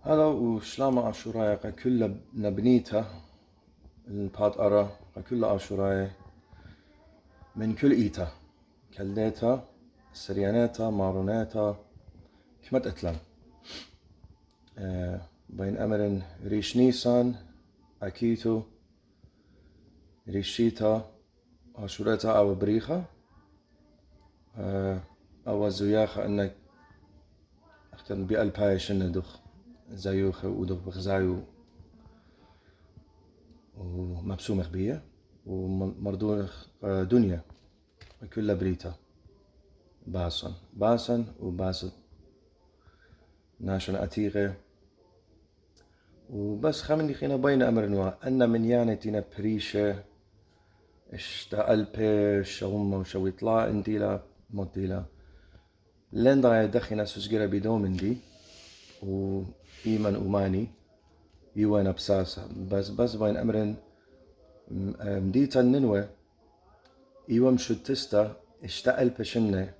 هلا وسلام عاشوراي كل نبنيتا الباد أرى كل عاشوراي من كل إيتا كليتا سرياناتا ماروناتا كمت أتلم بين أمر ريش نيسان أكيتو ريشيتا عاشوراتا أو بريخة أو زياخة أنك أختن بألبايش ندخ زيوخ ودخ بخزايو ومبسومخ بيه ومردونخ دنيا كل بريتا باسن وباسن ناشن أتيغي وبس خمني خينا بين أمرنا أن من يانتنا بريشة اشتا ألبي شغم وشويطلا انديلا مديلا لين دا دخينا سوزجرا بدومن دي وإيمان أماني يوانا بساسا بس بين أمرن مديتا الننوى إيوام شدتستا اشتا ألبي شنة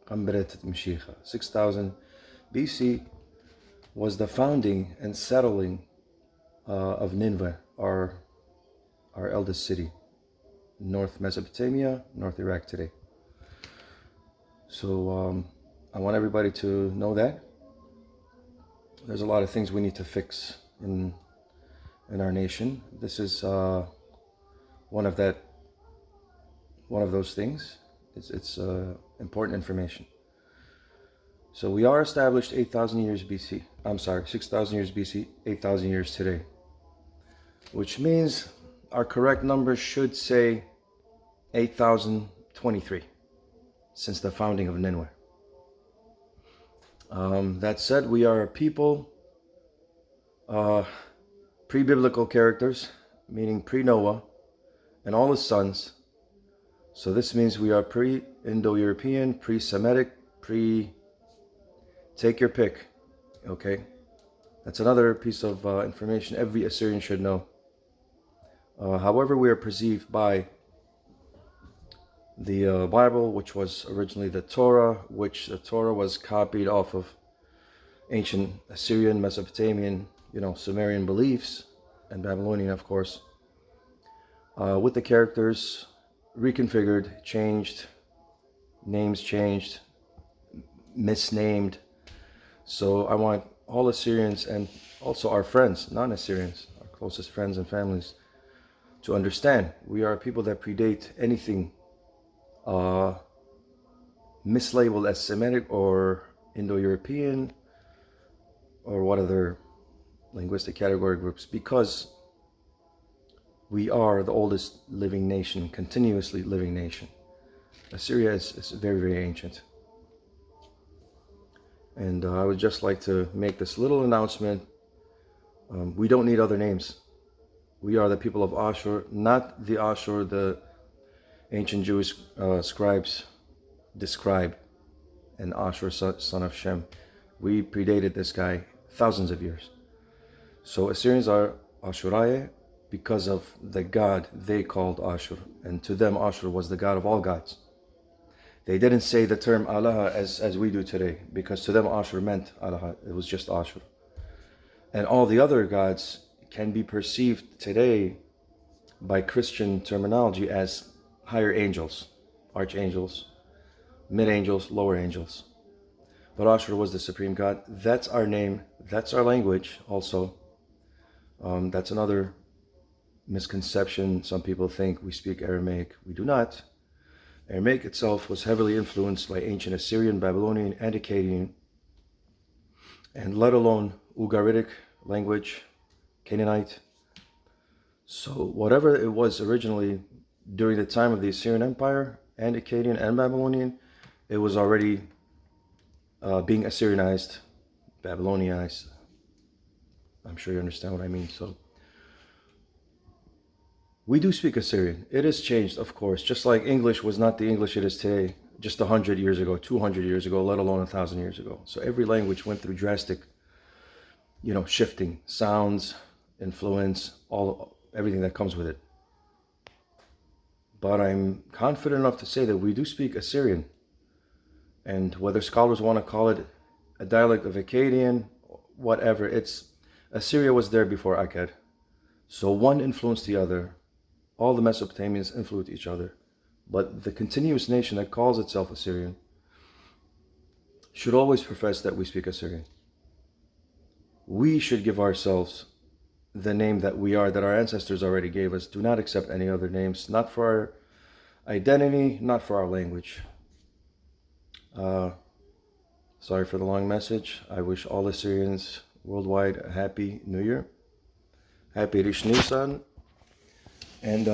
قنبرت مشيخة 6000 BC was the founding and settling of Nineveh, our eldest city, North Mesopotamia, North Iraq today. So I want everybody to know that there's a lot of things we need to fix in our nation. This is one of those things. It's important information. So we are established 8,000 years BC. I'm sorry, 6,000 years BC, 8,000 years today. Which means our correct number should say 8,023 since the founding of Nineveh. That said, we are a people, pre-biblical characters, meaning pre-Noah and all his sons. So this means we are pre-Indo-European, pre-Semitic, take your pick, okay? That's another piece of information every Assyrian should know. However, we are perceived by the Bible, which was originally the Torah, which the Torah was copied off of ancient Assyrian, Mesopotamian, Sumerian beliefs, and Babylonian, of course, with the characters reconfigured, changed, names changed, misnamed. So I want all Assyrians and also our friends, non-Assyrians, our closest friends and families, to understand we are people that predate anything mislabeled as Semitic or Indo-European or what other linguistic category groups, because we are the oldest living nation, continuously living nation. Assyria is very, very ancient. And I would just like to make this little announcement. We don't need other names. We are the people of Ashur, not the Ashur the ancient Jewish scribes describe, and Ashur, son of Shem. We predated this guy thousands of years. So Assyrians are Ashuraye because of the god they called Ashur. And to them, Ashur was the god of all gods. They didn't say the term Allah as we do today, because to them Ashur meant Allah. It was just Ashur. And all the other gods can be perceived today by Christian terminology as higher angels, archangels, mid-angels, lower angels. But Ashur was the supreme god. That's our name. That's our language also. That's another misconception. Some people think we speak Aramaic. We do not. Aramaic itself was heavily influenced by ancient Assyrian, Babylonian, and Akkadian, and let alone Ugaritic language, Canaanite. So whatever it was originally during the time of the Assyrian Empire and Akkadian and Babylonian, it was already being Assyrianized, Babylonianized. I'm sure you understand what I mean. So we do speak Assyrian. It has changed, of course, just like English was not the English it is today just 100 years ago, 200 years ago, let alone 1,000 years ago. So every language went through drastic, shifting, sounds, influence, everything that comes with it. But I'm confident enough to say that we do speak Assyrian. And whether scholars want to call it a dialect of Akkadian, whatever, it's Assyria was there before Akkad. So one influenced the other. All the Mesopotamians influenced each other. But the continuous nation that calls itself Assyrian should always profess that we speak Assyrian. We should give ourselves the name that we are, that our ancestors already gave us. Do not accept any other names, not for our identity, not for our language. Sorry for the long message. I wish all Assyrians worldwide a happy New Year. Happy Rish Nissan. And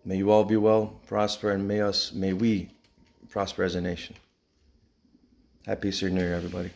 may you all be well, prosper, and may we prosper as a nation. Happy Assyrian New Year, everybody.